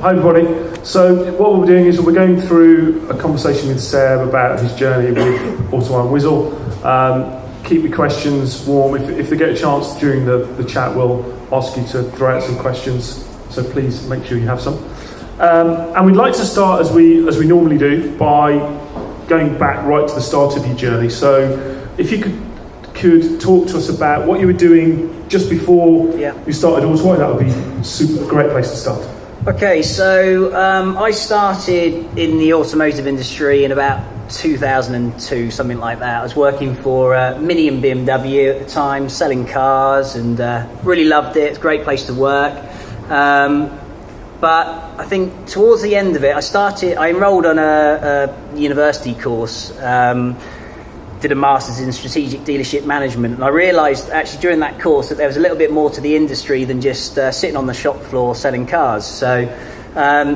Hi everybody. So what we're doing is we're going through a conversation with Seb about his journey with AUTOi and Wizzle. Keep your questions warm. If they get a chance during the chat, we'll ask you to throw out some questions. So please make sure you have some. And we'd like to start as we normally do by going back right to the start of your journey. So if you could talk to us about what you were doing just before you started AUTOi, that would be a great place to start. Okay, so I started in the automotive industry in about 2002, something like that. I was working for Mini and BMW at the time, selling cars, and really loved it. It's a great place to work. But I think towards the end of it, I enrolled on a university course, did a master's in strategic dealership management, and I realised actually during that course that there was a little bit more to the industry than just sitting on the shop floor selling cars. So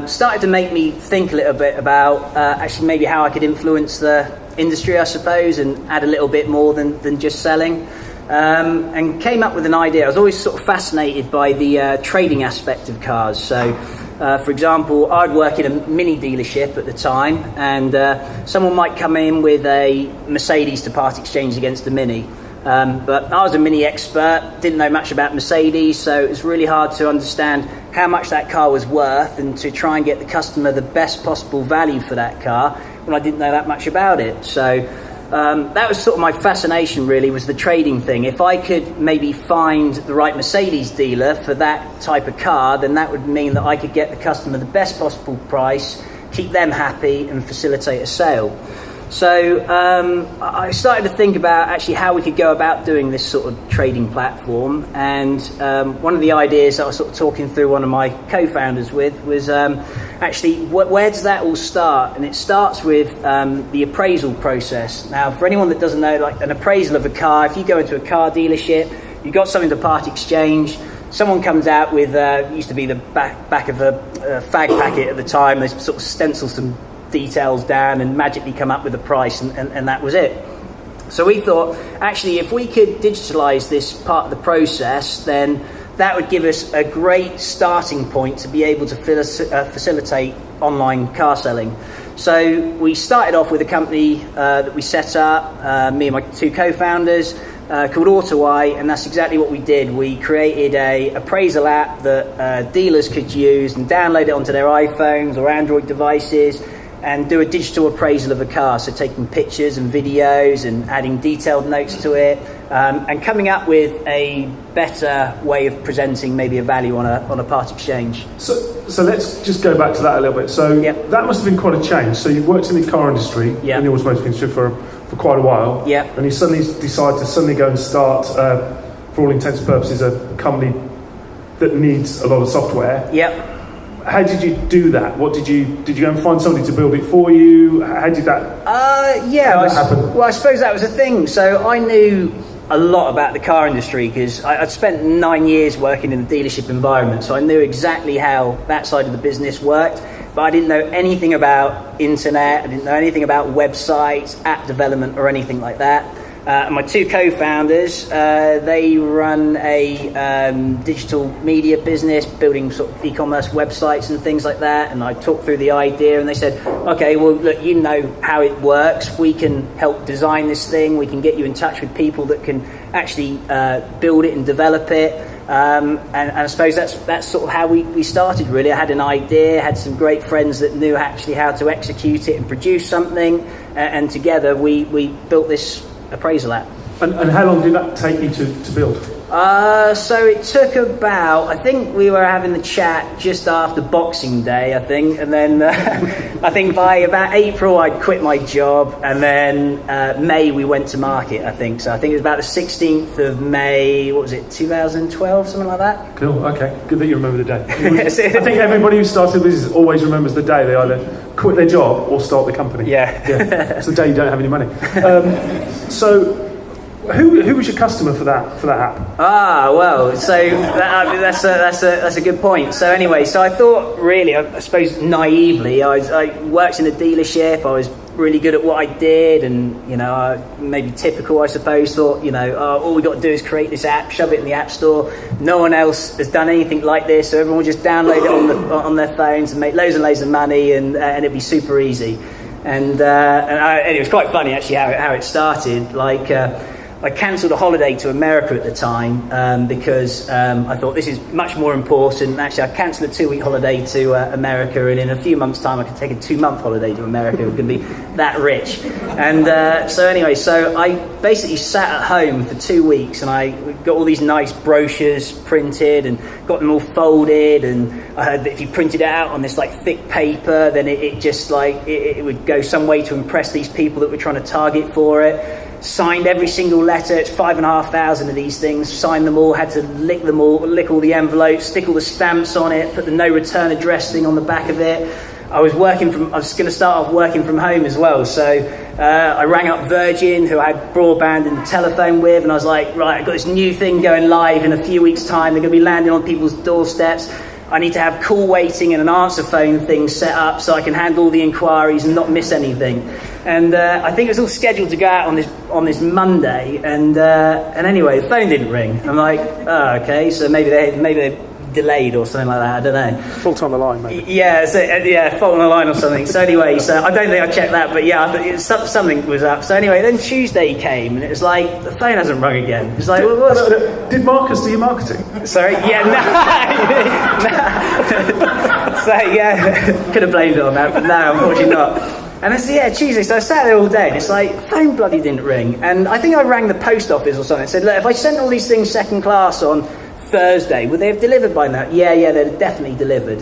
started to make me think a little bit about actually maybe how I could influence the industry, I suppose, and add a little bit more than just selling. And came up with an idea. I was always sort of fascinated by the trading aspect of cars. So for example, I'd work in a Mini dealership at the time, and someone might come in with a Mercedes to part exchange against a Mini. But I was a Mini expert, didn't know much about Mercedes, so it was really hard to understand how much that car was worth and to try and get the customer the best possible value for that car when I didn't know that much about it. So that was sort of my fascination, really, was the trading thing. If I could maybe find the right Mercedes dealer for that type of car, then that would mean that I could get the customer the best possible price, keep them happy, and facilitate a sale. So I started to think about actually how we could go about doing this sort of trading platform. And one of the ideas that I was sort of talking through one of my co-founders with was actually where does that all start? And it starts with the appraisal process. Now, for anyone that doesn't know, like an appraisal of a car, if you go into a car dealership, you've got something to part exchange, someone comes out with, used to be the back of a fag packet at the time, they sort of stencil some details down and magically come up with a price, and that was it. So we thought, actually, if we could digitalize this part of the process, then that would give us a great starting point to be able to facilitate online car selling. So we started off with a company that we set up, me and my two co-founders, called AUTOi, and that's exactly what we did. We created a appraisal app that dealers could use and download it onto their iPhones or Android devices and do a digital appraisal of a car, so taking pictures and videos and adding detailed notes to it, and coming up with a better way of presenting maybe a value on a part exchange. So let's just go back to that a little bit. So that must have been quite a change. So you've worked in the car industry, in the automotive industry for quite a while, and you suddenly decide to go and start, for all intents and purposes, a company that needs a lot of software. How did you do that? What did you go and find somebody to build it for you? How did that happen? Well, I suppose that was a thing. So I knew a lot about the car industry because I'd spent 9 years working in the dealership environment, so I knew exactly how that side of the business worked, but I didn't know anything about internet, I didn't know anything about websites, app development, or anything like that. And my two co-founders, they run a digital media business, building sort of e-commerce websites and things like that. And I talked through the idea, and they said, okay, well, look, you know how it works. We can help design this thing. We can get you in touch with people that can actually build it and develop it. And I suppose that's sort of how we started, really. I had an idea, had some great friends that knew actually how to execute it and produce something. And together we built this appraisal app. And how long did that take you to build? So it took about, I think we were having the chat just after Boxing Day, I think, and then I think by about April I'd quit my job, and then May we went to market, I think. So I think it was about the 16th of May, what was it, 2012, something like that? Cool, okay, good that you remember the day. I think everybody who started business always remembers the day they either quit their job or start the company. It's the day you don't have any money. So who was your customer for that app? Well, so that's a good point. So anyway, so I thought, really, I suppose naively, I worked in a dealership. I was really good at what I did, and maybe typical, I suppose. Thought, all we got to do is create this app, shove it in the app store. No one else has done anything like this, so everyone will just download it on their phones and make loads and loads of money, and it'd be super easy. And it was quite funny actually how it started. I cancelled a holiday to America at the time because I thought this is much more important. Actually, I cancelled a 2-week holiday to America, and in a few months' time I could take a 2-month holiday to America. We're going to be that rich. And so I basically sat at home for 2 weeks, and I got all these nice brochures printed and got them all folded, and I heard that if you printed it out on this thick paper, then it would go some way to impress these people that were trying to target for it. Signed every single letter. It's 5,500 of these things. Signed them all. Had to lick all the envelopes, stick all the stamps on it, put the no return address thing on the back of it. I was going to start off working from home as well. So I rang up Virgin, who I had broadband and telephone with, and I was like, right, I've got this new thing going live in a few weeks' time. They're going to be landing on people's doorsteps. I need to have call waiting and an answer phone thing set up so I can handle all the inquiries and not miss anything. And I think it was all scheduled to go out on this Monday, and anyway, the phone didn't ring. I'm like, oh, okay, so maybe they delayed or something like that. I don't know. Fault on the line, maybe. Yeah, fault on the line or something. So anyway, I don't think I checked that, but yeah, I thought something was up. So anyway, then Tuesday came, and it was like the phone hasn't rung again. It's like, did Marcus do your marketing? Sorry, yeah, no. So yeah, could have blamed it on that, but no, unfortunately not. And it's Tuesday, so I sat there all day, and it's like, phone bloody didn't ring. And I think I rang the post office or something and said, look, if I sent all these things second class on Thursday, would they have delivered by now? Yeah, they'd definitely delivered.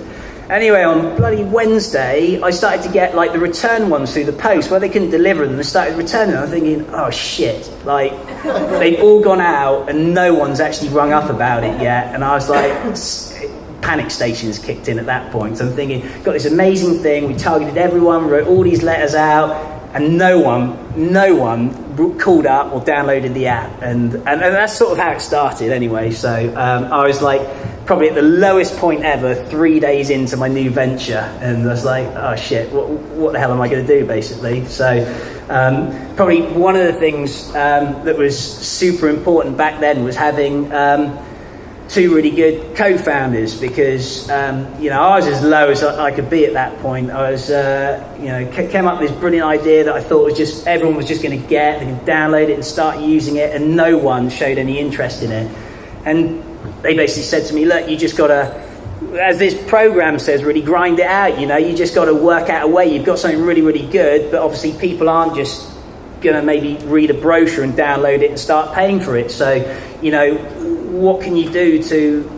Anyway, on bloody Wednesday, I started to get the return ones through the post where they couldn't deliver them. They started returning them. I'm thinking, oh shit, they've all gone out and no one's actually rung up about it yet. And I was like, panic stations kicked in at that point. So I'm thinking, got this amazing thing, we targeted everyone, wrote all these letters out, and no one called up or downloaded the app, and that's sort of how it started anyway. So I was probably at the lowest point ever 3 days into my new venture, and I was like, oh shit, what the hell am I going to do basically? So probably one of the things that was super important back then was having two really good co-founders, because I was as low as I could be at that point. I was came up with this brilliant idea that I thought was just everyone was just going to get. They could download it and start using it, and no one showed any interest in it. And they basically said to me, look, you just got to, as this program says, really grind it out. You just got to work out a way. You've got something really, really good, but obviously people aren't just going to maybe read a brochure and download it and start paying for it. So what can you do to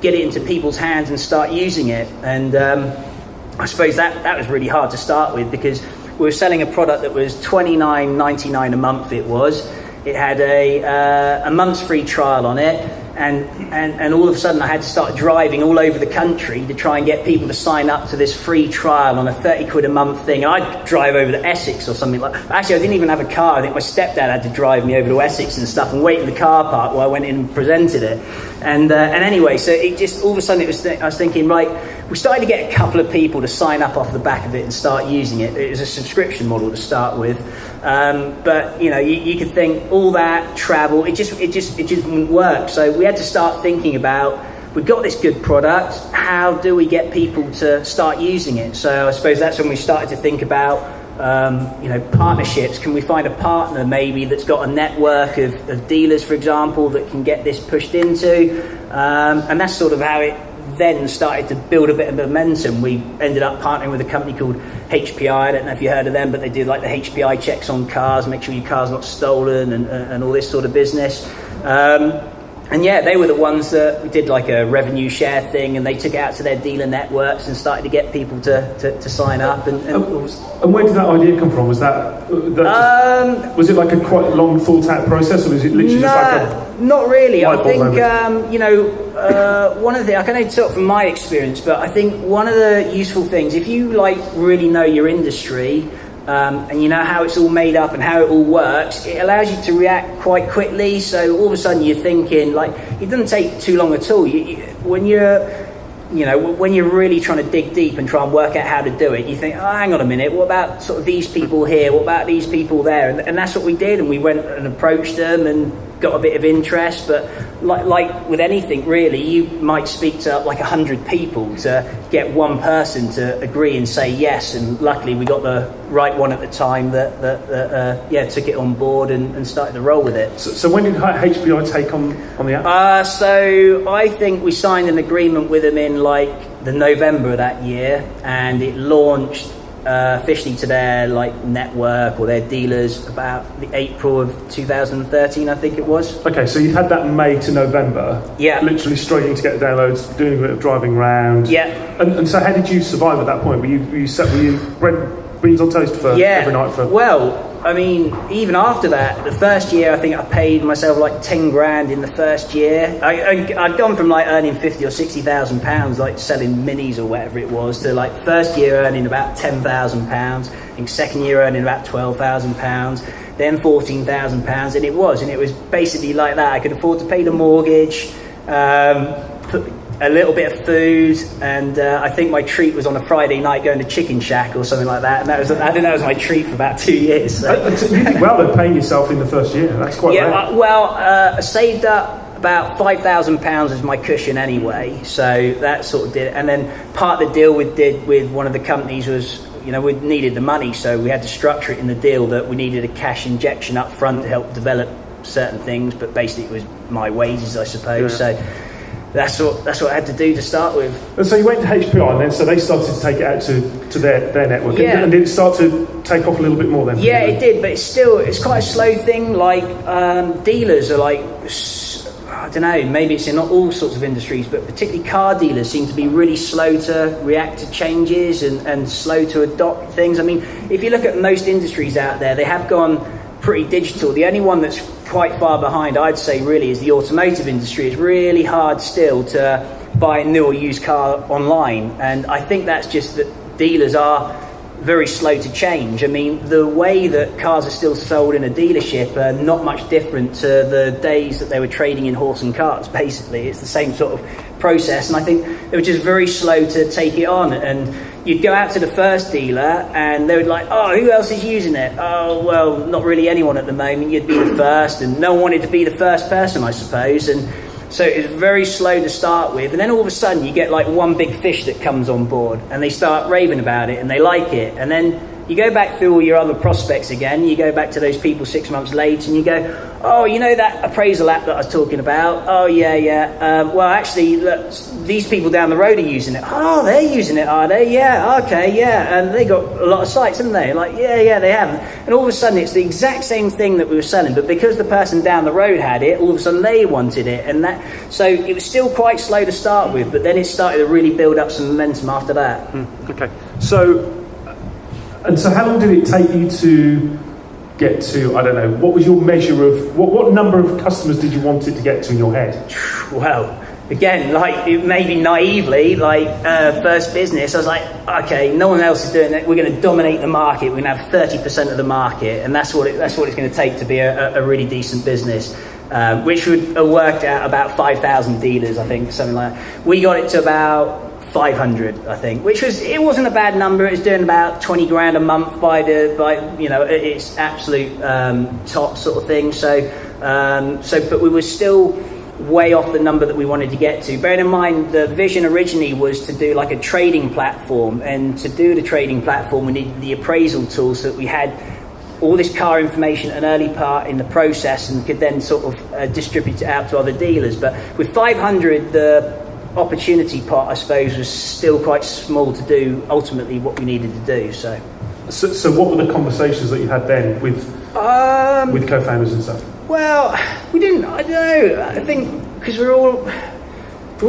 get it into people's hands and start using it? And I suppose that was really hard to start with, because we were selling a product that was $29.99 a month. It had a month's free trial on it, and all of a sudden I had to start driving all over the country to try and get people to sign up to this free trial on a 30 quid a month thing. And I'd drive over to Essex or something actually I didn't even have a car. I think my stepdad had to drive me over to Essex and stuff and wait in the car park while I went in and presented it. And anyway, so it just all of a sudden I was thinking, right, we started to get a couple of people to sign up off the back of it and start using it. It was a subscription model to start with, but you could think all that travel, it just wouldn't work. So we had to start thinking about, we've got this good product, how do we get people to start using it? So I suppose that's when we started to think about partnerships. Can we find a partner maybe that's got a network of dealers, for example, that can get this pushed into? And that's sort of how it then started to build a bit of momentum. We ended up partnering with a company called HPI. I don't know if you heard of them, but they do the HPI checks on cars, make sure your car's not stolen, and all this sort of business. And yeah, they were the ones that we did a revenue share thing, and they took it out to their dealer networks and started to get people to sign up. And where did that idea come from? Was was it a quite long thought out process, or was it literally just not really. I think one of the, I can only talk from my experience, but I think one of the useful things, if you really know your industry, and you know how it's all made up and how it all works, it allows you to react quite quickly. So all of a sudden you're thinking, it doesn't take too long at all. When you're when you're really trying to dig deep and try and work out how to do it, you think, oh, hang on a minute, what about sort of these people here? What about these people there? And that's what we did, and we went and approached them and got a bit of interest. But like with anything really, you might speak to like 100 people to get one person to agree and say yes, and luckily we got the right one at the time that took it on board and started to roll with it. So when did HPI take on the app? So I think we signed an agreement with them in like the November of that year, and it launched officially to their network or their dealers about the April of 2013, I think it was. Okay, so you had that May to November. Yeah. Literally struggling to get the downloads, doing a bit of driving around. Yeah. And so how did you survive at that point? Were you bread, beans on toast for every night for? Well, I mean, even after that, the first year, I think I paid myself like 10 grand in the first year. I'd gone from earning 50 or 60,000 pounds, selling minis or whatever it was, to first year earning about 10,000 pounds. I think second year earning about 12,000 pounds, then 14,000 pounds, and it was basically like that. I could afford to pay the mortgage, put a little bit of food, and I think my treat was on a Friday night going to Chicken Shack or something like that, and I think that was my treat for about 2 years. So. You did well at paying yourself in the first year. That's quite rare. I saved up about £5,000 as my cushion anyway, so that sort of did it. And then part of the deal we did with one of the companies was, we needed the money, so we had to structure it in the deal that we needed a cash injection up front to help develop certain things, but basically it was my wages, I suppose. Yeah. So that's what I had to do to start with. And so you went to HPI, and then so they started to take it out to their network. Yeah. And did it start to take off a little bit more then? Yeah, it did, but it's quite a slow thing. Dealers are I don't know, maybe it's in not all sorts of industries, but particularly car dealers seem to be really slow to react to changes and slow to adopt things. I mean, if you look at most industries out there, they have gone pretty digital. The only one that's quite far behind, I'd say, really, is the automotive industry. It's really hard still to buy a new or used car online, and I think that's just that dealers are very slow to change. I mean, the way that cars are still sold in a dealership are not much different to the days that they were trading in horse and carts. Basically, it's the same sort of process, and I think they were just very slow to take it on. And you'd go out to the first dealer and they would oh, who else is using it? Oh, well, not really anyone at the moment. You'd be the first, and no one wanted to be the first person, I suppose. And so it was very slow to start with, and then all of a sudden you get one big fish that comes on board, and they start raving about it and they like it, and then you go back through all your other prospects again. You go back to those people 6 months later and you go, oh, that appraisal app that I was talking about? Oh, yeah. Well, actually, look, these people down the road are using it. Oh, they're using it, are they? Yeah, okay, yeah. And they got a lot of sites, haven't they? Yeah, they haven't. And all of a sudden, it's the exact same thing that we were selling, but because the person down the road had it, all of a sudden they wanted it. And so it was still quite slow to start with, but then it started to really build up some momentum after that. Okay. So how long did it take you to get to, I don't know, what was your measure of, what number of customers did you want it to get to in your head? Well, again, maybe naively, first business, I was okay, no one else is doing it. We're going to dominate the market. We're going to have 30% of the market, and that's what it's going to take to be a really decent business, which would have worked out about 5,000 dealers, I think, something like that. We got it to about 500, I think, it wasn't a bad number. It was doing about 20 grand a month by its absolute top sort of thing. But we were still way off the number that we wanted to get to. Bearing in mind, the vision originally was to do a trading platform, and to do the trading platform, we needed the appraisal tool so that we had all this car information at an early part in the process and could then sort of distribute it out to other dealers. But with 500, the opportunity part, I suppose, was still quite small to do ultimately what we needed to do. So what were the conversations that you had then with co-founders and stuff? Well, we didn't, I don't know, I think because we're all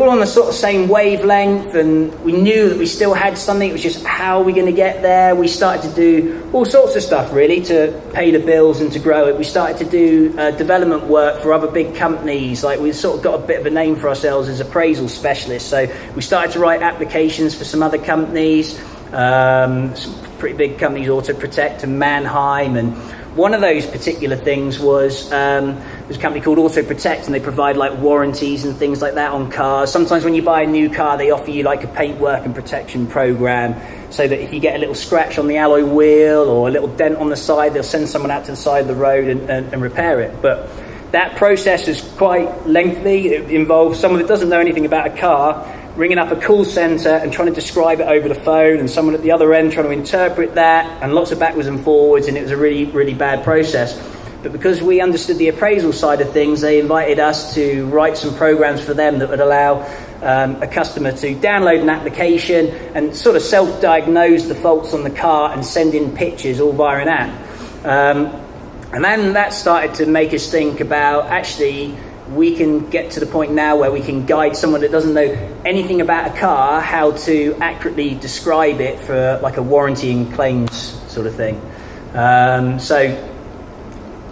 on the sort of same wavelength, and we knew that we still had something. It was just, how are we going to get there? We started to do all sorts of stuff really to pay the bills and to grow it. We started to do development work for other big companies. We sort of got a bit of a name for ourselves as appraisal specialists. So we started to write applications for some other companies, some pretty big companies, Auto Protect and Mannheim. And one of those particular things was the There's a company called Auto Protect, and they provide like warranties and things like that on cars. Sometimes when you buy a new car, they offer you like a paintwork and protection program, so that if you get a little scratch on the alloy wheel or a little dent on the side, they'll send someone out to the side of the road and repair it. But that process is quite lengthy. It involves someone that doesn't know anything about a car ringing up a call centre and trying to describe it over the phone, and someone at the other end trying to interpret that, and lots of backwards and forwards, and it was a really, really bad process. But because we understood the appraisal side of things, they invited us to write some programs for them that would allow a customer to download an application and sort of self-diagnose the faults on the car and send in pictures all via an app. And then that started to make us think about, actually, we can get to the point now where we can guide someone that doesn't know anything about a car how to accurately describe it for like a warranty and claims sort of thing. So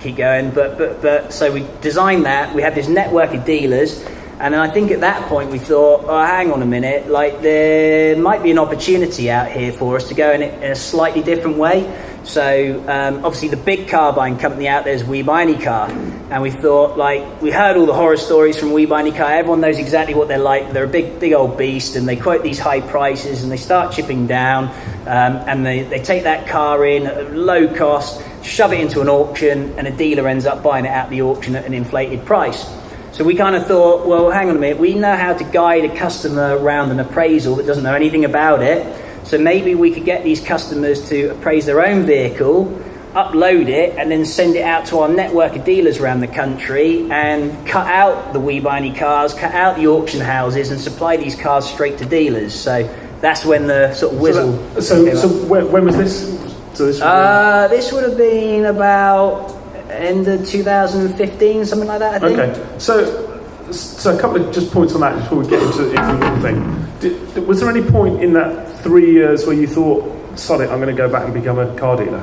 keep going, but so we designed that. We had this network of dealers, and then I think at that point we thought, oh, hang on a minute, like there might be an opportunity out here for us to go in a slightly different way. So obviously the big car buying company out there is We Buy Any Car, and we thought, like, we heard all the horror stories from We Buy Any Car. Everyone knows exactly what they're like. They're a big old beast, and they quote these high prices, and they start chipping down, and they take that car in at low cost, shove it into an auction, and a dealer ends up buying it at the auction at an inflated price. So we kind of thought, well, hang on a minute, we know how to guide a customer around an appraisal that doesn't know anything about it. So maybe we could get these customers to appraise their own vehicle, upload it, and then send it out to our network of dealers around the country and cut out the We Buy Any Cars, cut out the auction houses, and supply these cars straight to dealers. So that's when the sort of Wizzle. So when was this? So this would have been about end of 2015, something like that, I think. Okay. So a couple of just points on that before we get into the real thing. Was there any point in that 3 years where you thought, sod it, I'm going to go back and become a car dealer?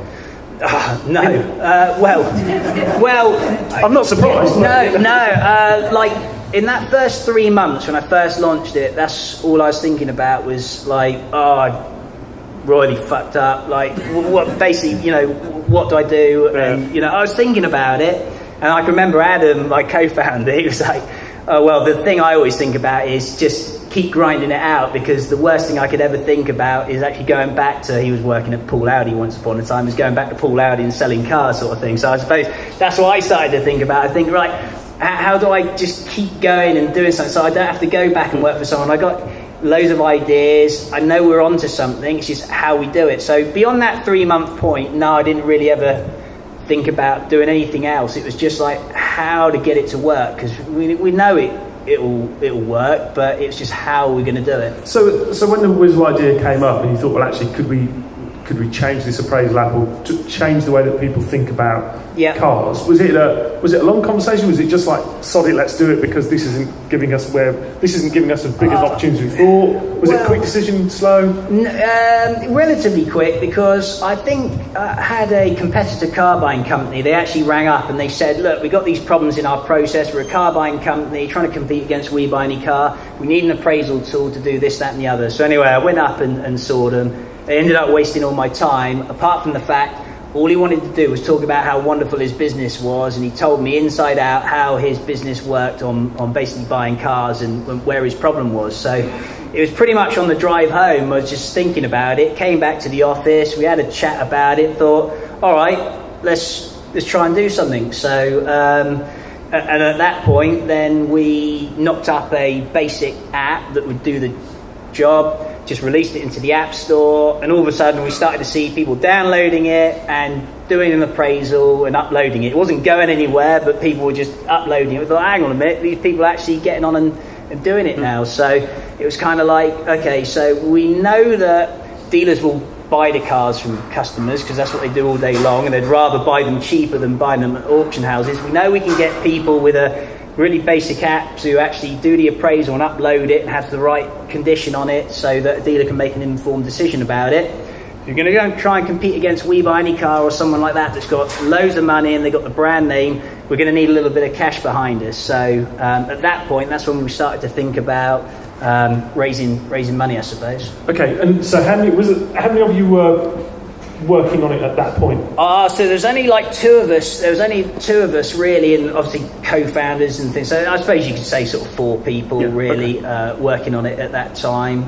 No. Well, I'm not surprised. No. Like in that first 3 months when I first launched it, that's all I was thinking about was like, oh, I've royally fucked up. Like, what? Basically, you know, what do I do? Yeah. And you know, I was thinking about it, and I can remember Adam, my co-founder, he was like, oh, well, the thing I always think about is just keep grinding it out, because the worst thing I could ever think about is actually going back to, he was working at Paul Audi once upon a time, was going back to Paul Audi and selling cars sort of thing. So I suppose that's what I started to think about. I think, right, how do I just keep going and doing something so I don't have to go back and work for someone? I got loads of ideas. I know we're onto something. It's just how we do it. So beyond that 3 month point, no, I didn't really ever think about doing anything else. It was just like how to get it to work, because we know it'll work, but it's just how we're going to do it. So when the Wizzle idea came up and you thought, well, actually, could we change this appraisal app or to change the way that people think about cars? Was it a long conversation? Was it just like, sod it, let's do it, because this isn't giving us as big as opportunities we thought? Was it a quick decision, slow? Relatively quick, because I think I had a competitor car buying company. They actually rang up and they said, look, we got these problems in our process. We're a car buying company trying to compete against We Buy Any Car. We need an appraisal tool to do this, that and the other. So anyway, I went up and saw them. They ended up wasting all my time, apart from the fact all he wanted to do was talk about how wonderful his business was, and he told me inside out how his business worked on basically buying cars and where his problem was. So it was pretty much on the drive home, I was just thinking about it, came back to the office, we had a chat about it, thought, all right, let's try and do something. So and at that point then we knocked up a basic app that would do the job, just released it into the App Store, and all of a sudden we started to see people downloading it and doing an appraisal and uploading it. It wasn't going anywhere, but people were just uploading it. We thought, hang on a minute, these people are actually getting on and doing it now. So it was kind of like, okay, so we know that dealers will buy the cars from customers because that's what they do all day long, and they'd rather buy them cheaper than buying them at auction houses. We know we can get people with a really basic app to actually do the appraisal and upload it and have the right condition on it so that a dealer can make an informed decision about it. If you're going to go and try and compete against We Buy Any Car or someone like that that's got loads of money and they've got the brand name, we're going to need a little bit of cash behind us. So at that point, that's when we started to think about raising money, I suppose. Okay, and so how many of you were working on it at that point? So there's only like two of us. There was only two of us really, and obviously co-founders and things. So I suppose you could say sort of four people really working on it at that time.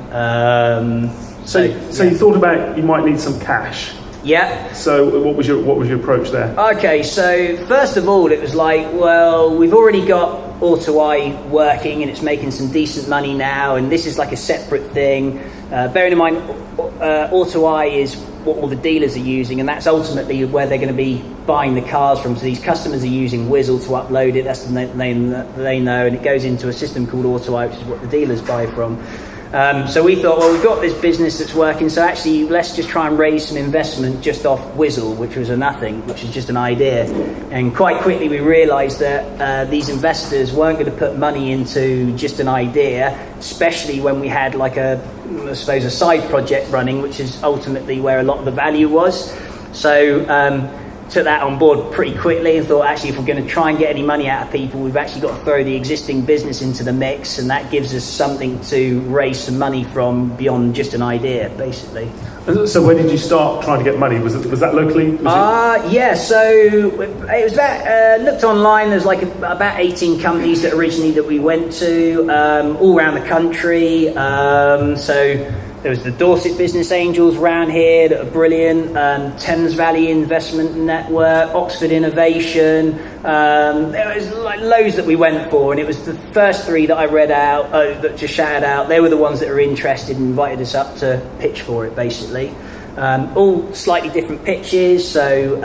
So you thought about you might need some cash. Yeah. So what was your approach there? Okay, so first of all, it was like, well, we've already got AUTOi working and it's making some decent money now, and this is like a separate thing. Bearing in mind, AUTOi is what all the dealers are using, and that's ultimately where they're going to be buying the cars from. So these customers are using Wizzle to upload it. That's the name that they know, and it goes into a system called AUTOi, which is what the dealers buy from. So we thought, well, we've got this business that's working, so actually let's just try and raise some investment just off Wizzle, which was a nothing, which is just an idea. And quite quickly we realised that these investors weren't going to put money into just an idea, especially when we had like a side project running, which is ultimately where a lot of the value was. So took that on board pretty quickly and thought, actually, if we're going to try and get any money out of people, we've actually got to throw the existing business into the mix, and that gives us something to raise some money from beyond just an idea, basically. So when did you start trying to get money? Was that locally? Yeah, so it was about, looked online, there's like about 18 companies that we went to, all around the country. So there was the Dorset Business Angels around here that are brilliant, Thames Valley Investment Network, Oxford Innovation. There was like loads that we went for, and it was the first three that I read out, that just shouted out. They were the ones that were interested and invited us up to pitch for it, basically. All slightly different pitches, so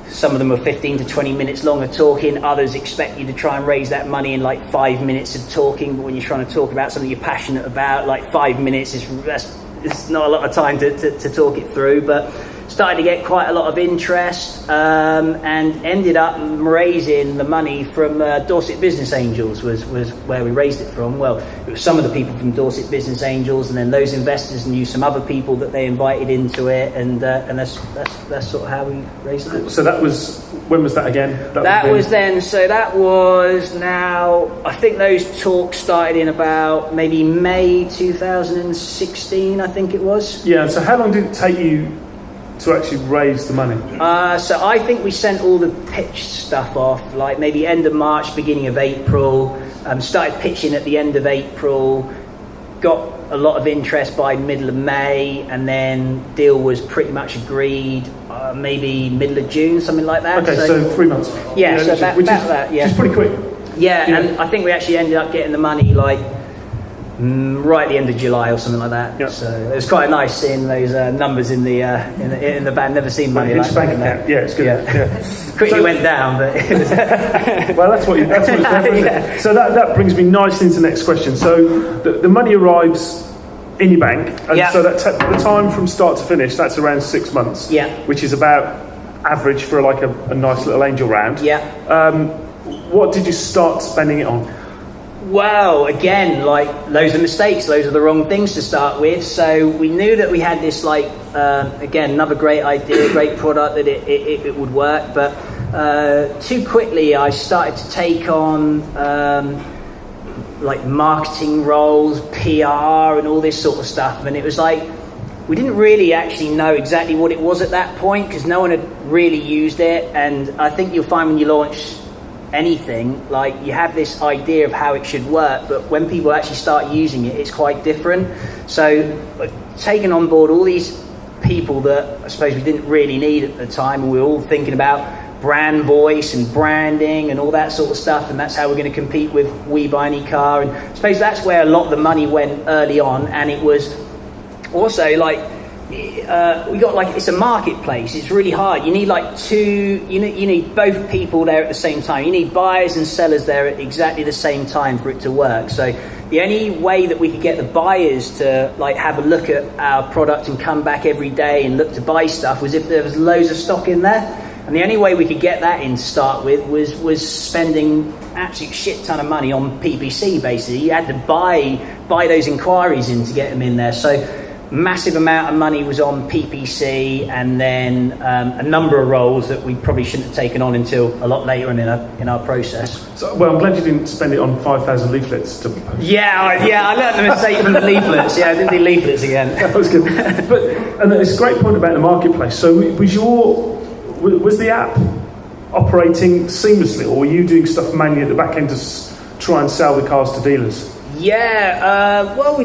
some of them are 15 to 20 minutes long of talking. Others expect you to try and raise that money in like 5 minutes of talking. But when you're trying to talk about something you're passionate about, like 5 minutes it's not a lot of time to talk it through. But started to get quite a lot of interest, and ended up raising the money from Dorset Business Angels was where we raised it from. Well, it was some of the people from Dorset Business Angels, and then those investors knew some other people that they invited into it, and that's sort of how we raised it. So that was, when was that again? That was now, I think those talks started in about maybe May 2016, I think it was. Yeah, so how long did it take you to actually raise the money? So I think we sent all the pitch stuff off like maybe end of March, beginning of April. Started pitching at the end of April, got a lot of interest by middle of May, and then deal was pretty much agreed maybe middle of June, something like that. Okay, so 3 months. Yeah, so about that, yeah. Which is pretty quick. Yeah, and I think we actually ended up getting the money like right at the end of July or something like that. Yep. So it was quite nice seeing those numbers in the band. Never seen money like that. Yeah, it's good. Yeah. Quickly went down, but it was well, that's what it's there, isn't it? So that brings me nicely into the next question. So the money arrives in your bank, and so the time from start to finish, that's around 6 months. Yeah, which is about average for like a nice little angel round. Yeah. What did you start spending it on? Well, again, like loads of mistakes, loads of the wrong things to start with. So we knew that we had this, like, again, another great idea, great product, that it would work. But too quickly, I started to take on like marketing roles, PR, and all this sort of stuff. And it was like, we didn't really actually know exactly what it was at that point, because no one had really used it. And I think you'll find when you launch anything, like, you have this idea of how it should work, but when people actually start using it, it's quite different. So taking on board all these people that I suppose we didn't really need at the time, and we were all thinking about brand voice and branding and all that sort of stuff, and that's how we're going to compete with We Buy Any Car. And I suppose that's where a lot of the money went early on. And it was also like, we got like, it's a marketplace, it's really hard. You need like you need both people there at the same time. You need buyers and sellers there at exactly the same time for it to work. So the only way that we could get the buyers to like have a look at our product and come back every day and look to buy stuff was if there was loads of stock in there. And the only way we could get that in to start with was spending absolute shit ton of money on PPC. Basically, you had to buy those inquiries in to get them in there. So massive amount of money was on PPC, and then a number of roles that we probably shouldn't have taken on until a lot later in our process. So, well, I'm glad you didn't spend it on 5,000 leaflets. I learned the mistake from the leaflets. Yeah, I didn't do leaflets again. That was good. And it's a great point about the marketplace. So was the app operating seamlessly, or were you doing stuff manually at the back end to try and sell the cars to dealers? We're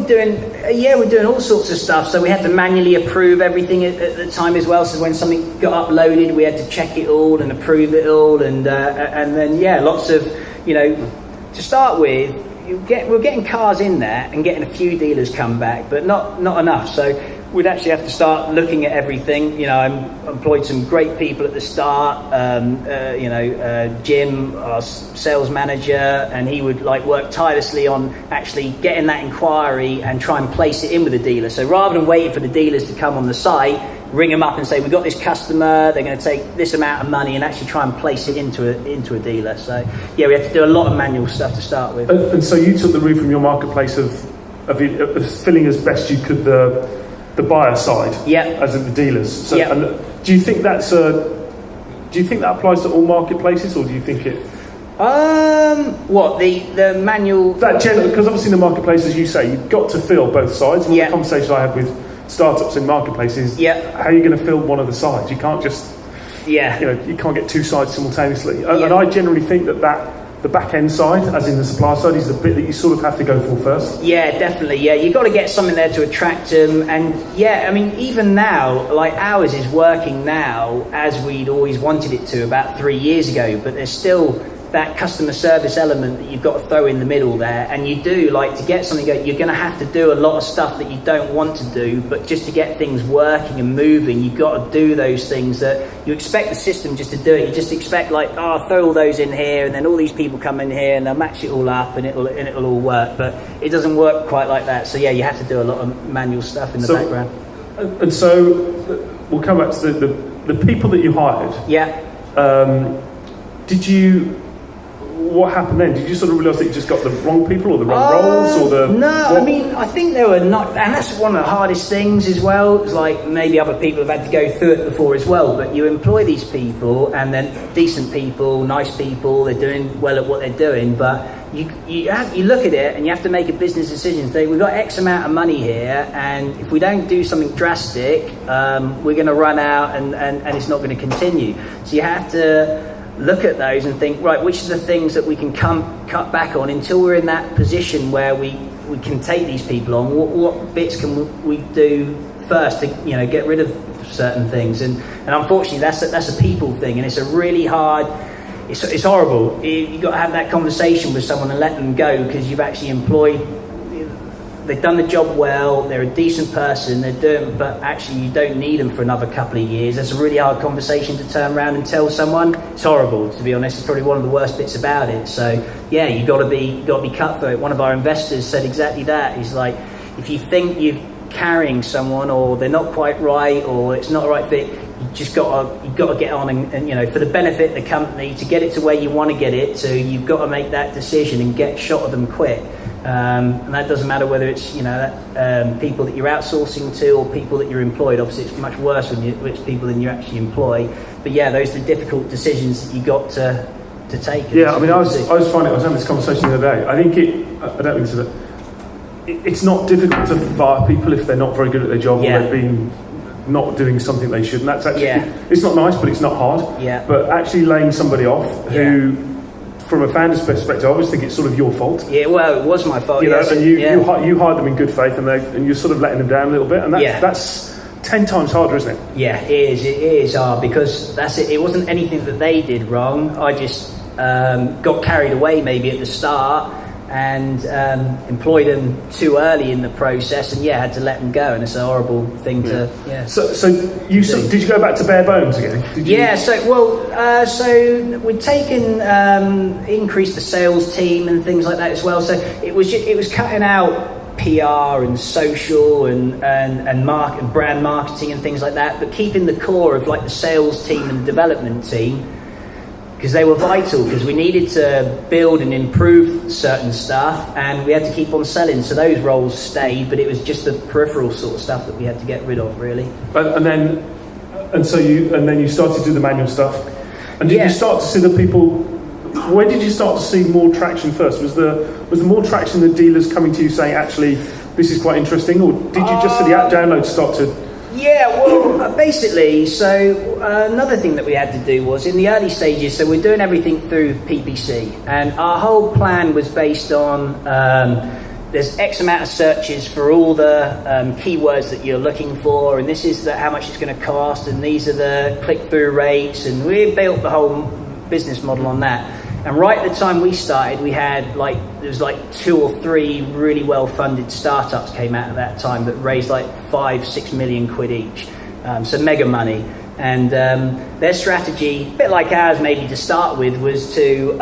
doing all sorts of stuff. So we had to manually approve everything at the time as well. So when something got uploaded, we had to check it all and approve it all, and then lots of, to start with, we're getting cars in there and getting a few dealers come back, but not enough. So we'd actually have to start looking at everything. I employed some great people at the start. Jim, our sales manager, and he would work tirelessly on actually getting that inquiry and try and place it in with the dealer. So rather than waiting for the dealers to come on the site, ring them up and say, we've got this customer, they're going to take this amount of money, and actually try and place it into a dealer. So we had to do a lot of manual stuff to start with. And so you took the route from your marketplace of filling as best you could the buyer side, as in the dealers. So, and do you think that applies to all marketplaces, or do you think it? The manual? That general, because obviously in the marketplace, as you say, you've got to fill both sides. And the conversation I had with startups in marketplaces, how are you going to fill one of the sides? You can't just, you can't get two sides simultaneously. And I generally think that the back end side, as in the supplier side, is the bit that you sort of have to go for first. Yeah, definitely. Yeah, you've got to get something there to attract them. And even now, ours is working now as we'd always wanted it to about 3 years ago, but there's still that customer service element that you've got to throw in the middle there. And you do, to get something going, you're going to have to do a lot of stuff that you don't want to do, but just to get things working and moving, you've got to do those things that you expect the system just to do it. You just expect throw all those in here, and then all these people come in here and they'll match it all up, and it'll all work. But it doesn't work quite like that. So you have to do a lot of manual stuff in the background. And so we'll come back to the people that you hired. What happened then? Did you sort of realise that you just got the wrong people, or the wrong roles, or the? No, I think they were not, and that's one of the hardest things as well. It's maybe other people have had to go through it before as well. But you employ these people, and then decent people, nice people, they're doing well at what they're doing. But you look at it, and you have to make a business decision. Say, we've got X amount of money here, and if we don't do something drastic, we're going to run out, and it's not going to continue. So you have to look at those and think, right, which are the things that we can cut back on until we're in that position where we can take these people on. What bits can we do first to get rid of certain things? And unfortunately, that's a people thing, and it's a really hard. It's horrible. You've got to have that conversation with someone and let them go, because you've actually employed. They've done the job well, they're a decent person, but actually you don't need them for another couple of years. That's a really hard conversation to turn around and tell someone. It's horrible, to be honest. It's probably one of the worst bits about it. So you've got to be cutthroat. One of our investors said exactly that. He's like, if you think you're carrying someone, or they're not quite right, or it's not the right fit, you've got to get on and for the benefit of the company, to get it to where you want to get it to, you've got to make that decision and get shot of them quick. And that doesn't matter whether it's people that you're outsourcing to, or people that you're employed. Obviously, it's much worse when it's people than you actually employ. But those are the difficult decisions that you got to take. I was having this conversation the other day. I think I don't think so. It's not difficult to fire people if they're not very good at their job, or they've been not doing something they should. And that's actually it's not nice, but it's not hard. But actually laying somebody off who, from a founder's perspective, I always think it's sort of your fault. Yeah, well, it was my fault. And you hired them in good faith, and you're sort of letting them down a little bit, and that's 10 times harder, isn't it? Yeah, it is hard, because that's it. It wasn't anything that they did wrong. I just got carried away maybe at the start, and employed them too early in the process, and had to let them go, and it's a horrible thing to. So did you go back to bare bones again? So we'd taken increased the sales team and things like that as well. So it was cutting out PR and social and brand marketing and things like that, but keeping the core of the sales team and development team. because they were vital, because we needed to build and improve certain stuff, and we had to keep on selling. So those roles stayed, but it was just the peripheral sort of stuff that we had to get rid of, really. And then you started to do the manual stuff. And did you start to see the people? Where did you start to see more traction first? Was there more traction the dealers coming to you saying, actually, this is quite interesting, or did you just see the app download start to? Yeah, well, basically, so another thing that we had to do was in the early stages, so we're doing everything through PPC, and our whole plan was based on there's X amount of searches for all the keywords that you're looking for, and this is how much it's going to cost, and these are the click-through rates, and we built the whole business model on that. And right at the time we started, we had there was 2 or 3 really well-funded startups came out at that time that raised 5-6 million quid each, so mega money. And their strategy, a bit like ours maybe to start with, was to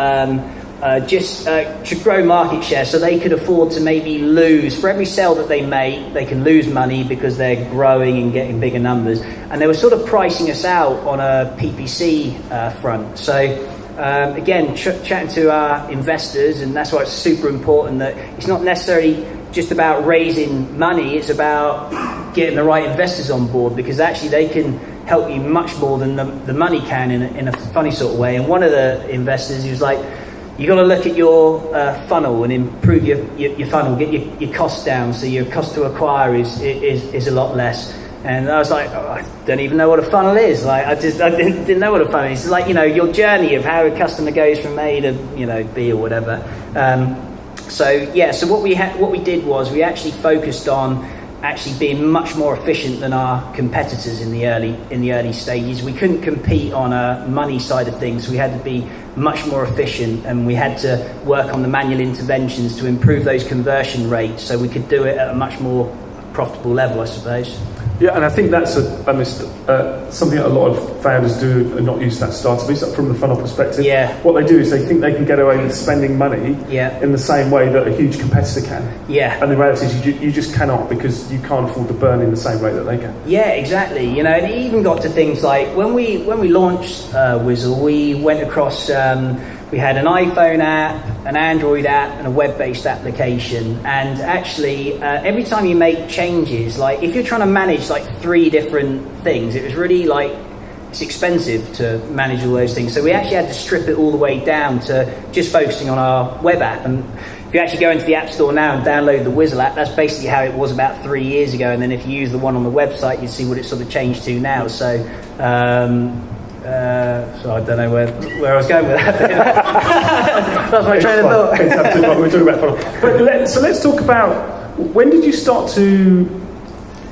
grow market share, so they could afford to maybe lose, for every sale that they make, they can lose money because they're growing and getting bigger numbers. And they were sort of pricing us out on a PPC front. So again, chatting to our investors, and that's why it's super important that it's not necessarily just about raising money, it's about getting the right investors on board, because actually they can help you much more than the money can in a funny sort of way. And one of the investors, he was like, you got to look at your funnel and improve your funnel, get your costs down, so your cost to acquire is a lot less. And I was like, I don't even know what a funnel is. I didn't know what a funnel is. It's like, your journey of how a customer goes from A to B or whatever. So what we did was we actually focused on actually being much more efficient than our competitors in the early stages. We couldn't compete on a money side of things. We had to be much more efficient, and we had to work on the manual interventions to improve those conversion rates, so we could do it at a much more profitable level, I suppose. Yeah, and I think that's something that a lot of founders do and not use that startup. It's from the funnel perspective. Yeah. What they do is they think they can get away with spending money in the same way that a huge competitor can. Yeah. And the reality is you just cannot, because you can't afford to burn in the same way that they can. Yeah, exactly. And it even got to things like when we launched Wizzle, we went across. We had an iPhone app, an Android app, and a web-based application. And actually, every time you make changes, if you're trying to manage 3 different things, it was really it's expensive to manage all those things. So we actually had to strip it all the way down to just focusing on our web app. And if you actually go into the App Store now and download the Wizzle app, that's basically how it was about 3 years ago. And then if you use the one on the website, you see what it's sort of changed to now. So I don't know where I was going with that. That's my train of thought. We're talking about funnel. But let's talk about, when did you start to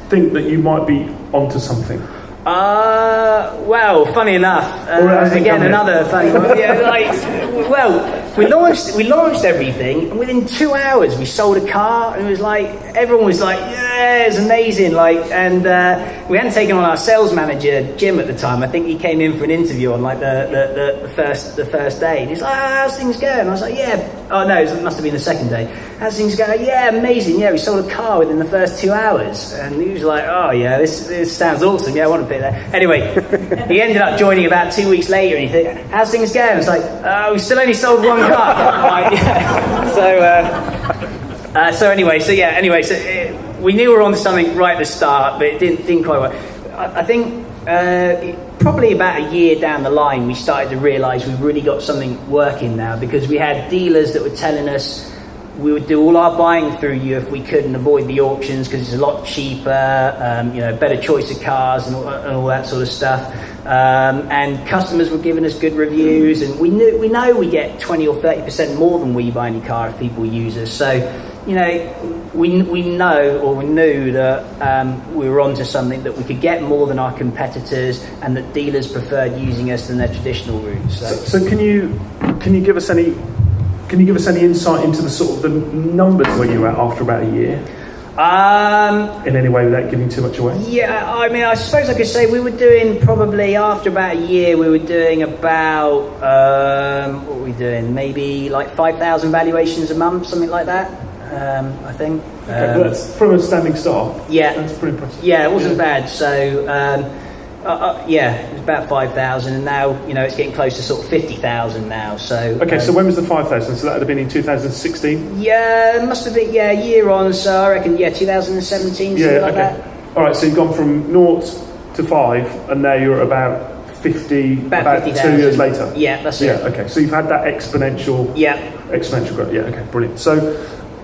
think that you might be onto something? Well, funny enough, again another funny one. We launched everything, and within 2 hours we sold a car, and it was everyone was yeah, it's amazing. And we hadn't taken on our sales manager Jim at the time. I think he came in for an interview on the first day, and he's like, how's things going? And I was like, yeah. Oh no, it must have been the second day. How's things going? Yeah, amazing. Yeah, we sold a car within the first 2 hours, and he was like, oh yeah, this sounds awesome. Yeah, I want to be there. Anyway, he ended up joining about 2 weeks later, and he said, how's things going? It's we still only sold one car. We knew we were on something right at the start, but it didn't quite work. I think probably about a year down the line, we started to realise we've really got something working now, because we had dealers that were telling us we would do all our buying through you if we could and avoid the auctions, because it's a lot cheaper, better choice of cars and all that sort of stuff. And customers were giving us good reviews, and we know we get 20 or 30% more than we buy any car if people use us. So, we knew that we were onto something, that we could get more than our competitors, and that dealers preferred using us than their traditional routes. So can you give us any insight into the sort of the numbers where you were at after about a year? In any way without giving too much away? Yeah, I suppose I could say we were doing, probably after about a year, we were doing about, what were we doing? Maybe 5,000 valuations a month, something like that, I think. Okay, that's from a standing start. Yeah. That's pretty impressive. Yeah, it wasn't bad. So, Yeah, it was about 5,000, and now it's getting close to sort of 50,000 now. So okay, so when was the 5,000? So that would have been in 2016. Yeah, it must have been a year on. So I reckon 2017, something like that. All right, so you've gone from 0 to 5, and now you're about 50. About 2 years later. Yeah, that's it. Yeah, okay. So you've had that exponential growth. Yeah, okay, brilliant. So,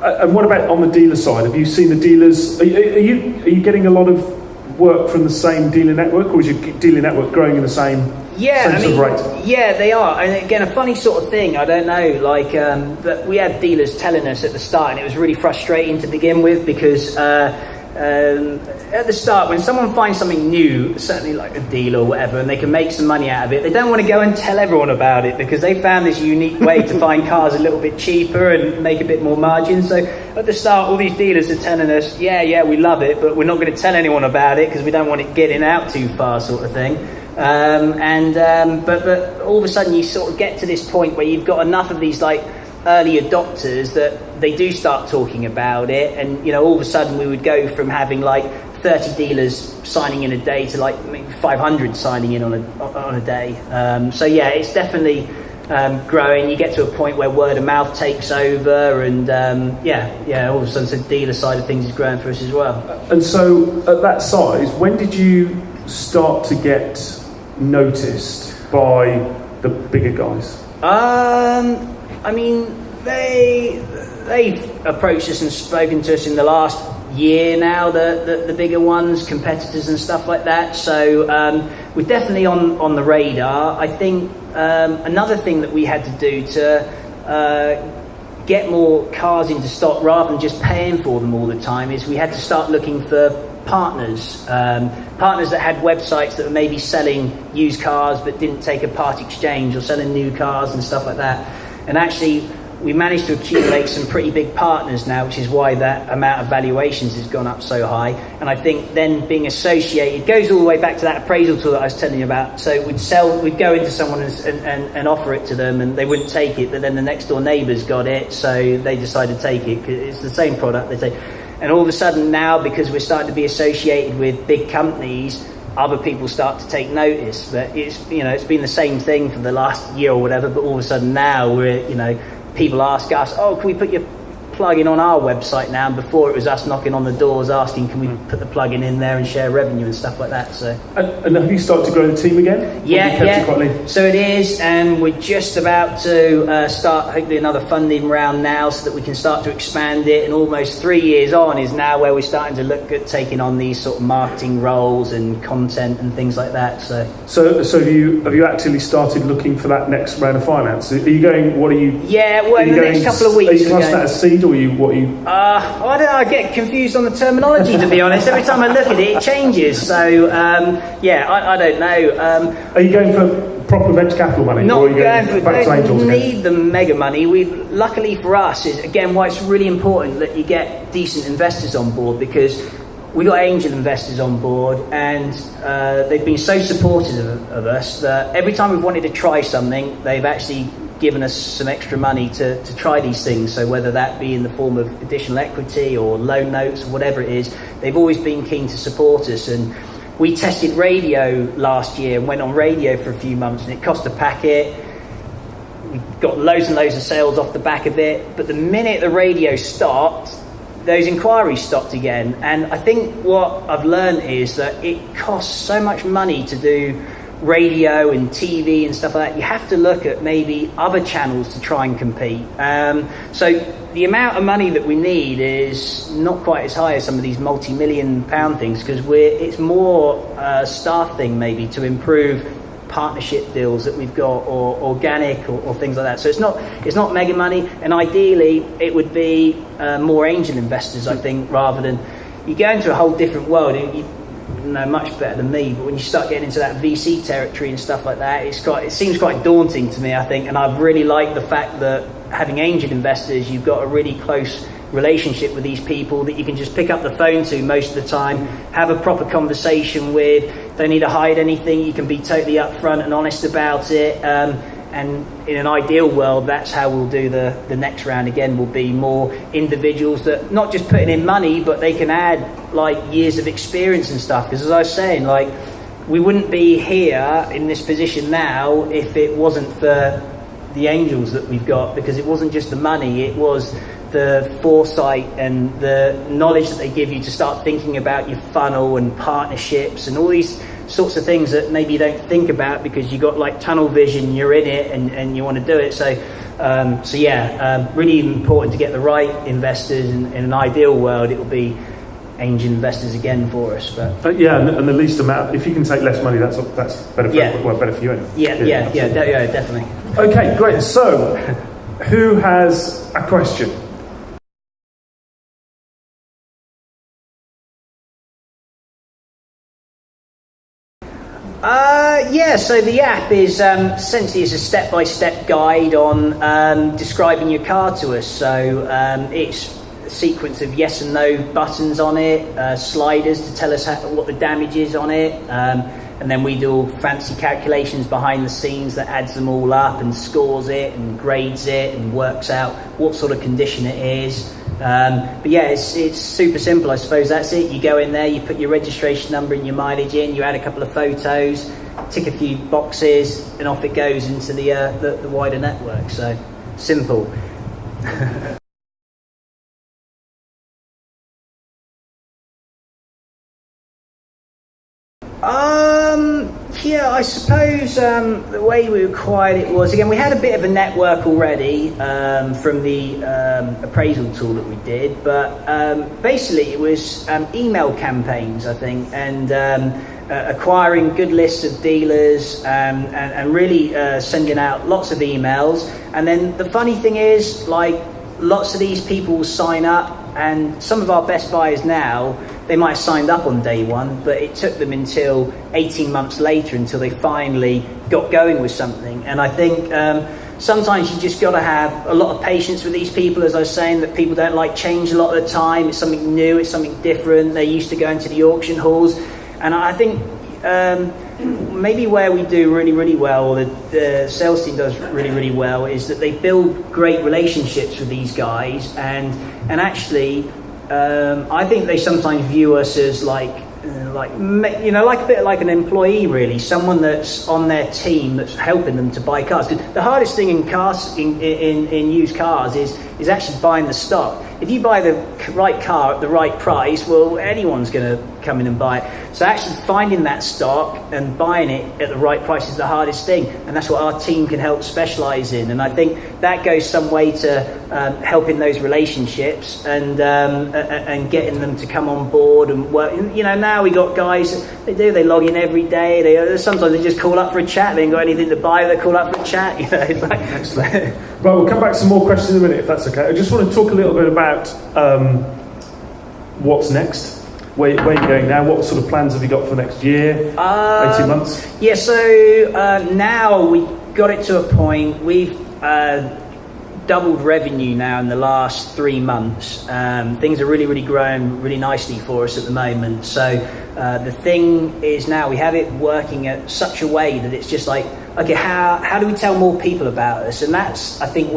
and what about on the dealer side? Have you seen the dealers? Are you getting a lot of work from the same dealer network, or is your dealer network growing in the same sort of rate? Yeah, they are. And again, a funny sort of thing. I don't know. But we had dealers telling us at the start, and it was really frustrating to begin with because. At the start, when someone finds something new, certainly like a deal or whatever, and they can make some money out of it, they don't want to go and tell everyone about it because they found this unique way to find cars a little bit cheaper and make a bit more margin. So at the start, all these dealers are telling us, yeah, we love it, but we're not going to tell anyone about it because we don't want it getting out too far, sort of thing. But all of a sudden, you sort of get to this point where you've got enough of these early adopters that they do start talking about it, and all of a sudden we would go from having 30 dealers signing in a day to maybe 500 signing in on a day. So yeah, it's definitely growing. You get to a point where word of mouth takes over, and all of a sudden the dealer side of things is growing for us as well. And so at that size, when did you start to get noticed by the bigger guys? I mean, they've approached us and spoken to us in the last year now, the bigger ones, competitors and stuff like that. So we're definitely on the radar. I think another thing that we had to do to get more cars into stock rather than just paying for them all the time is we had to start looking for partners that had websites that were maybe selling used cars but didn't take a part exchange, or selling new cars and stuff like that. And actually, we managed to accumulate some pretty big partners now, which is why that amount of valuations has gone up so high. And I think then being associated goes all the way back to that appraisal tool that I was telling you about. So we'd go into someone and offer it to them, and they wouldn't take it, but then the next door neighbours got it, so they decided to take it because it's the same product they take. And all of a sudden now, because we're starting to be associated with big companies, other people start to take notice. But it's been the same thing for the last year or whatever, but all of a sudden now people ask us, can we put your plugin on our website now? And before it was us knocking on the doors asking, can we put the plugin in there and share revenue and stuff like that. So and have you started to grow the team again? Yeah. So it is, and we're just about to start hopefully another funding round now so that we can start to expand it. And almost 3 years on is now where we're starting to look at taking on these sort of marketing roles and content and things like that. So have you actually started looking for that next round of finance? Are you going? What are you? Yeah, well, in the next couple of weeks. Are you classing that as seed, or what are you? I don't know. I get confused on the terminology, to be honest. Every time I look at it changes. So I don't know. Are you going for proper venture capital money? Not or are you going for back to angels again? Need the mega money. Luckily for us, is again why it's really important that you get decent investors on board, because we got angel investors on board, and they've been so supportive of us that every time we've wanted to try something, they've actually given us some extra money to try these things. So whether that be in the form of additional equity or loan notes or whatever it is, they've always been keen to support us. And we tested radio last year and went on radio for a few months, and it cost a packet. We got loads and loads of sales off the back of it, but the minute the radio stopped, those inquiries stopped again. And I think what I've learned is that it costs so much money to do radio and TV and stuff like that. You have to look at maybe other channels to try and compete. So the amount of money that we need is not quite as high as some of these multi-million pound things, because it's more a staff thing maybe to improve partnership deals that we've got, or organic or things like that. So it's not mega money, and ideally it would be more angel investors, I think, rather than you go into a whole different world. You know much better than me, but when you start getting into that VC territory and stuff like that, it seems quite daunting to me, I think. And I've really liked the fact that having angel investors, you've got a really close relationship with these people that you can just pick up the phone to most of the time, have a proper conversation with, don't need to hide anything, you can be totally upfront and honest about it. And in an ideal world, that's how we'll do the next round again. Will be more individuals that not just putting in money, but they can add like years of experience and stuff. Because as I was saying, like we wouldn't be here in this position now if it wasn't for the angels that we've got, because it wasn't just the money, it was the foresight and the knowledge that they give you to start thinking about your funnel and partnerships and all these sorts of things that maybe you don't think about because you got like tunnel vision, you're in it and you want to do it. So really important to get the right investors. In an ideal world, it will be angel investors again for us. But and the least amount, if you can take less money, that's better for better for you anyway. Definitely. Okay, great. So, who has a question? So the app is essentially is a step-by-step guide on describing your car to us. So it's a sequence of yes and no buttons on it, sliders to tell us what the damage is on it, and then we do all fancy calculations behind the scenes that adds them all up and scores it and grades it and works out what sort of condition it is. It's super simple. I suppose that's it. You go in there, you put your registration number and your mileage in, you add a couple of photos, tick a few boxes, and off it goes into the wider network. So simple. I suppose the way we acquired it was, again, we had a bit of a network already from the appraisal tool that we did, but basically it was email campaigns, I think, and acquiring good lists of dealers and really sending out lots of emails. And then the funny thing is, like, lots of these people will sign up, and some of our best buyers now, they might have signed up on day one, but it took them until 18 months later until they finally got going with something. And I think sometimes you just got to have a lot of patience with these people. As I was saying, that people don't like change a lot of the time. It's something new, it's something different. They're used to going to the auction halls. And I think maybe where we do really, really well, or the sales team does really, really well, is that they build great relationships with these guys, and actually I think they sometimes view us as like a bit like an employee, really, someone that's on their team that's helping them to buy cars. 'Cause the hardest thing in cars, in used cars, is actually buying the stock. If you buy the right car at the right price, well, anyone's going to come in and buy it. So actually finding that stock and buying it at the right price is the hardest thing, and that's what our team can help specialise in. And I think that goes some way to helping those relationships and getting them to come on board and work. You know, now we got guys, they log in every day. Sometimes they just call up for a chat. They ain't got anything to buy, they call up for a chat. You know, Excellent. Right, we'll come back to some more questions in a minute, if that's okay. I just want to talk a little bit about what's next. Where are you going now? What sort of plans have you got for next year? 18 months? Yeah, so now we got it to a point. We've doubled revenue now in the last 3 months. Things are really, really growing really nicely for us at the moment. So the thing is now we have it working at such a way that it's just like, okay, how do we tell more people about us? And that's, I think,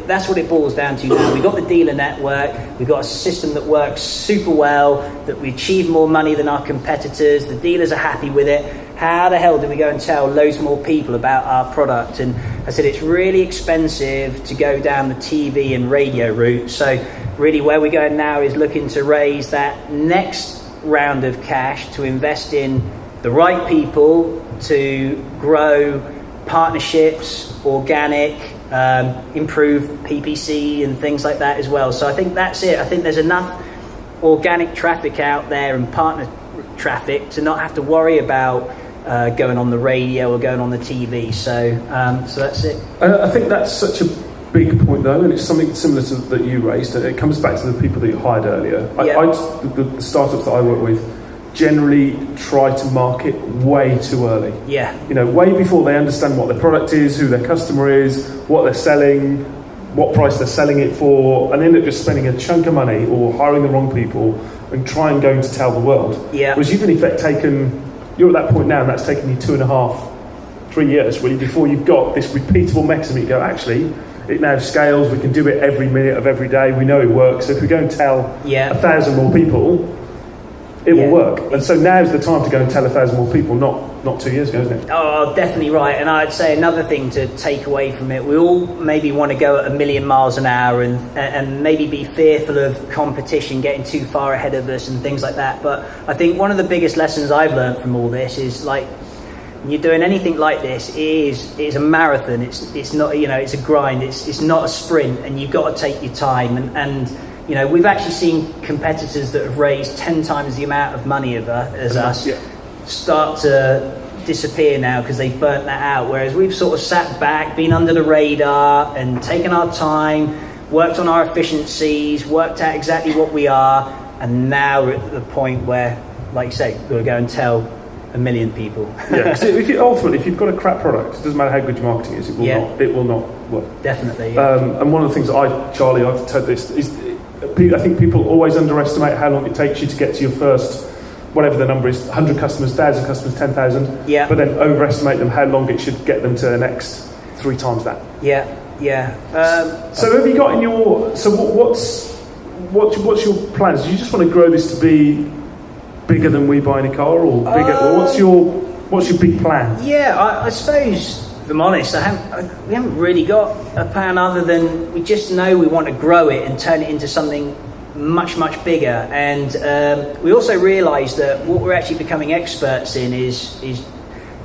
that's what it boils down to now. We've got the dealer network, we've got a system that works super well, that we achieve more money than our competitors, the dealers are happy with it. How the hell do we go and tell loads more people about our product? And I said, it's really expensive to go down the TV and radio route. So really where we're going now is looking to raise that next round of cash to invest in the right people to grow partnerships, organic, improve PPC and things like that as well. So I think that's it. I think there's enough organic traffic out there and partner traffic to not have to worry about going on the radio or going on the TV. So that's it. I think that's such a big point, though, and it's something similar to that you raised. And it comes back to the people that you hired earlier. Yeah. The startups that I work with generally try to market way too early. Yeah. You know, way before they understand what their product is, who their customer is, what they're selling, what price they're selling it for, and end up just spending a chunk of money or hiring the wrong people and going to tell the world. Yeah. Whereas you've in effect you're at that point now, and that's taken you 2.5, 3 years really before you've got this repeatable mechanism. You go, actually, it now scales. We can do it every minute of every day. We know it works. So if we go and tell 1,000 more people, it will work. And so now's the time to go and tell 1,000 more people, not 2 years ago, isn't it? Oh, definitely right. And I'd say another thing to take away from it, we all maybe want to go at 1,000,000 miles an hour and maybe be fearful of competition getting too far ahead of us and things like that. But I think one of the biggest lessons I've learned from all this is, like, when you're doing anything like this, it's a marathon. It's not, it's a grind. It's not a sprint, and you've got to take your time. And we've actually seen competitors that have raised 10 times the amount of money as us start to disappear now because they've burnt that out. Whereas we've sort of sat back, been under the radar and taken our time, worked on our efficiencies, worked out exactly what we are. And now we're at the point where, like you say, we'll go and tell 1,000,000 people. Because ultimately, if you've got a crap product, it doesn't matter how good your marketing is, it will not work. Definitely. And one of the things that I've told this, is I think people always underestimate how long it takes you to get to your first, whatever the number is, 100 customers, 1,000 customers, 10,000. Yeah. But then overestimate them how long it should get them to the next 3 times that. Yeah. So have you got in your? So what's your plans? Do you just want to grow this to be bigger than We Buy Any Car, or bigger? Or what's your big plan? Yeah, I suppose, if I'm honest, we haven't really got a plan other than we just know we want to grow it and turn it into something much, much bigger. And we also realise that what we're actually becoming experts in is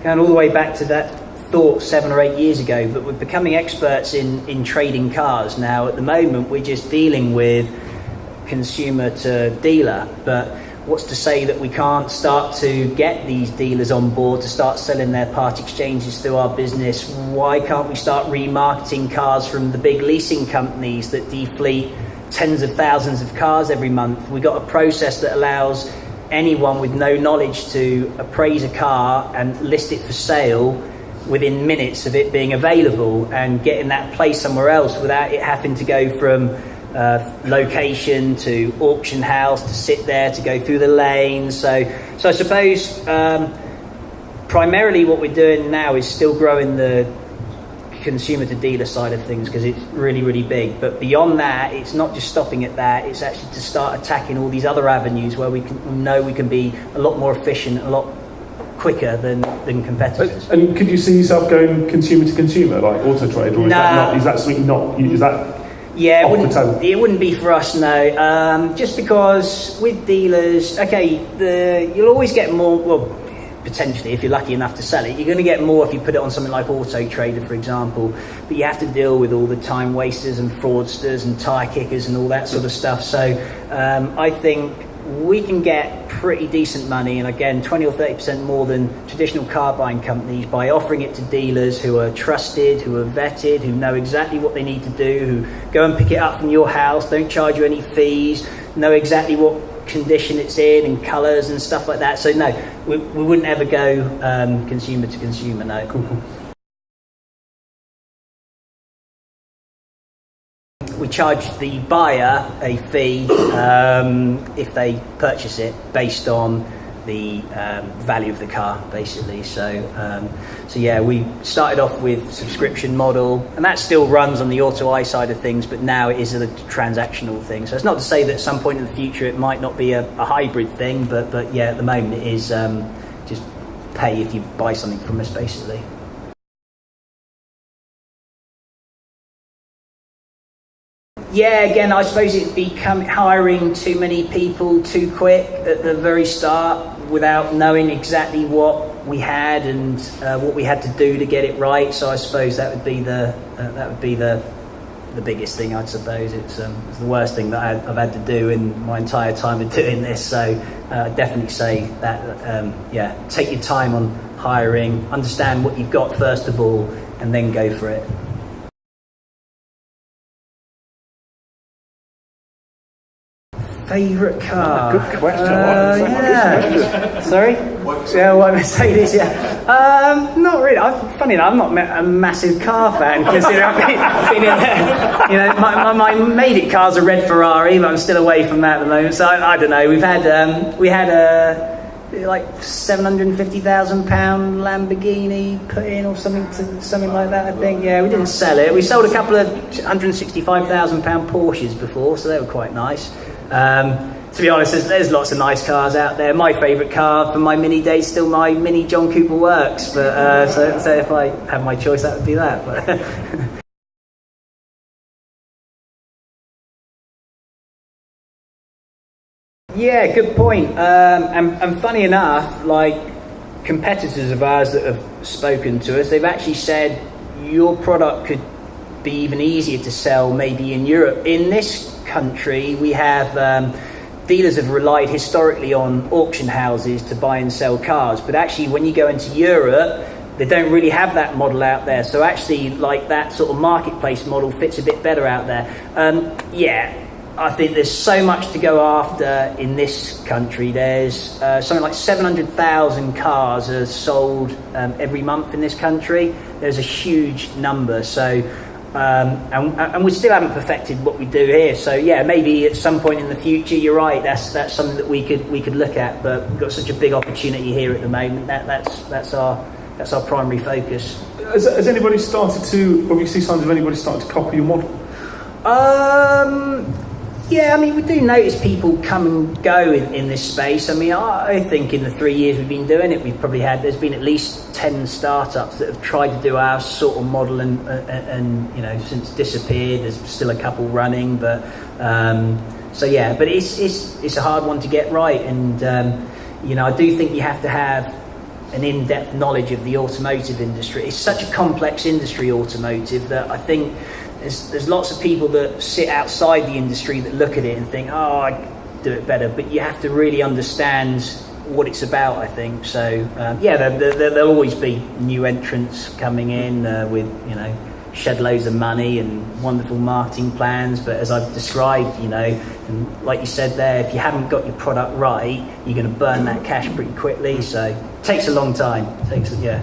going all the way back to that thought 7 or 8 years ago, but we're becoming experts in trading cars. Now, at the moment, we're just dealing with consumer to dealer, but what's to say that we can't start to get these dealers on board to start selling their part exchanges through our business? Why can't we start remarketing cars from the big leasing companies that defleet tens of thousands of cars every month? We got a process that allows anyone with no knowledge to appraise a car and list it for sale within minutes of it being available and getting that placed somewhere else without it having to go from location to auction house to sit there to go through the lanes. So I suppose primarily what we're doing now is still growing the consumer to dealer side of things because it's really, really big. But beyond that, it's not just stopping at that. It's actually to start attacking all these other avenues where we can be a lot more efficient, a lot quicker than competitors. And could you see yourself going consumer to consumer, like AUTOi, or is that something not? Is that? Yeah, it wouldn't be for us, no. Just because with dealers, you'll always get more, well, potentially, if you're lucky enough to sell it, you're going to get more if you put it on something like AutoTrader, for example. But you have to deal with all the time wasters and fraudsters and tyre kickers and all that sort of stuff. So I think we can get pretty decent money, and again 20 or 30% more than traditional car buying companies, by offering it to dealers who are trusted, who are vetted, who know exactly what they need to do, who go and pick it up from your house, don't charge you any fees, know exactly what condition it's in and colours and stuff like that. So no, we wouldn't ever go consumer to consumer, no. Cool. We charge the buyer a fee if they purchase it based on the value of the car, basically. So yeah, we started off with subscription model, and that still runs on the AUTOi side of things, but now it is a transactional thing. So it's not to say that at some point in the future it might not be a hybrid thing, but yeah, at the moment it is just pay if you buy something from us, basically. Yeah, again, I suppose it'd be hiring too many people too quick at the very start without knowing exactly what we had and what we had to do to get it right. So I suppose that would be the biggest thing. I'd suppose it's the worst thing that I've had to do in my entire time of doing this. So I'd definitely say that take your time on hiring, understand what you've got first of all, and then go for it. Favourite car? Good question. Sorry? What Mercedes? Yeah. Not really. Funny enough, I'm not a massive car fan, considering I've been in there. My made it car's a red Ferrari, but I'm still away from that at the moment. So I don't know. We had a like £750,000 Lamborghini put in or something like that. I think. Yeah, we didn't sell it. We sold a couple of £165,000 Porsches before, so they were quite nice. to be honest, there's lots of nice cars out there. My favourite car from my Mini days still my Mini John Cooper Works, but so if I had my choice, that would be that. But yeah, good point. And funny enough, like competitors of ours that have spoken to us, they've actually said your product could be even easier to sell maybe in Europe. In this country, we have dealers have relied historically on auction houses to buy and sell cars, but actually when you go into Europe, they don't really have that model out there. So actually, like, that sort of marketplace model fits a bit better out there. Yeah, I think there's so much to go after in this country. There's something like 700,000 cars are sold every month in this country. There's a huge number. So, and we still haven't perfected what we do here. So yeah, maybe at some point in the future, you're right. That's something that we could look at. But we've got such a big opportunity here at the moment. That's our primary focus. Has anybody started to? Or you see signs of anybody starting to copy your model? Yeah, I mean, we do notice people come and go in this space. I mean, I think in the 3 years we've been doing it, there's been at least 10 startups that have tried to do our sort of model and you know, since disappeared. There's still a couple running, but so yeah, but it's a hard one to get right. And you know, I do think you have to have an in-depth knowledge of the automotive industry. It's such a complex industry, automotive, that I think there's lots of people that sit outside the industry that look at it and think, oh, I could do it better. But you have to really understand what it's about, I think. So, yeah, there'll always be new entrants coming in with, you know, shed loads of money and wonderful marketing plans. But as I've described, you know, and like you said there, if you haven't got your product right, you're going to burn that cash pretty quickly. So it takes a long time. Yeah.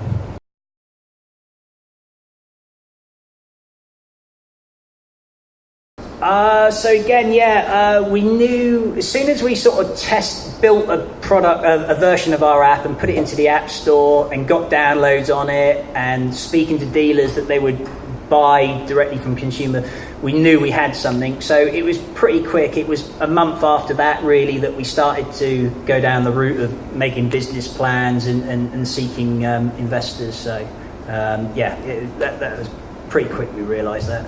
So again, yeah, we knew as soon as we sort of built a product, a version of our app and put it into the App Store and got downloads on it and speaking to dealers that they would buy directly from consumer, we knew we had something. So it was pretty quick. It was a month after that really that we started to go down the route of making business plans and seeking investors. So yeah, that was pretty quick. We realised that.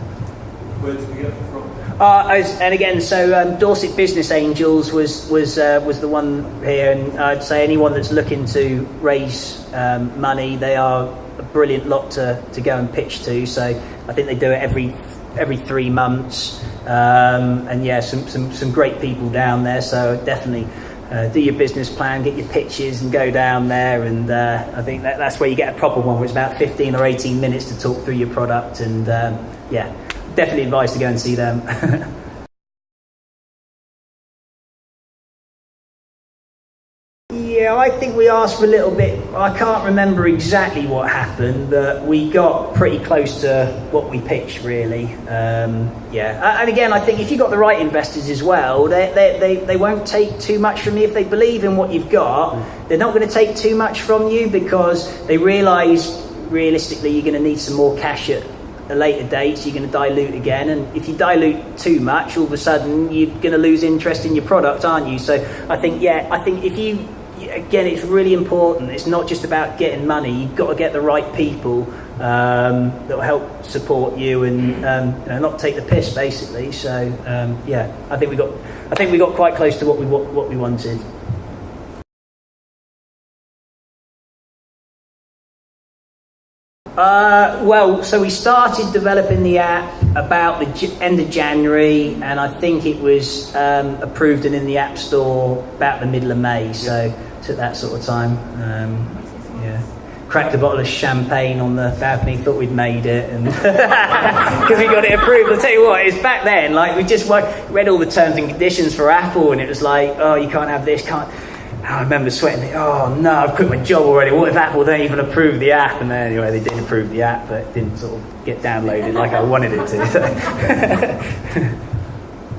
Where did you get them from? And again, so Dorset Business Angels was the one here, and I'd say anyone that's looking to raise money, they are a brilliant lot to go and pitch to. So I think they do it every 3 months, and yeah, some great people down there. So definitely do your business plan, get your pitches, and go down there. And I think that's where you get a proper one, where it's about 15 or 18 minutes to talk through your product. And yeah. Definitely advise to go and see them. Yeah, I think we asked for a little bit. I can't remember exactly what happened, but we got pretty close to what we pitched, really. Yeah, and again, I think if you've got the right investors as well, they won't take too much from you. If they believe in what you've got, they're not going to take too much from you because they realise realistically you're going to need some more cash at a later date, so you're going to dilute again, and if you dilute too much, all of a sudden you're going to lose interest in your product, aren't you? So I think if you, again, it's really important. It's not just about getting money. You've got to get the right people that will help support you and not take the piss, basically. So yeah, I think we got quite close to what we wanted. Well, so we started developing the app about the end of January, and I think it was approved and in the App Store about the middle of May, so it took that sort of time. Yeah, cracked a bottle of champagne on the balcony, thought we'd made it, and because we got it approved. I'll tell you what, it's back then, like we just read all the terms and conditions for Apple, and it was like, oh, you can't have this, can't. I remember sweating, oh no, I've quit my job already. What if Apple don't even approve the app? And then anyway, they did approve the app, but it didn't sort of get downloaded like I wanted it to.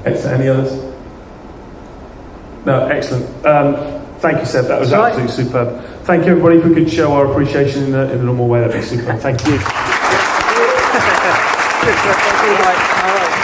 Excellent. Any others? No, excellent. Thank you, Seb. That was absolutely superb. Thank you, everybody. If we could show our appreciation in a normal way, that'd be superb. Thank you. All right.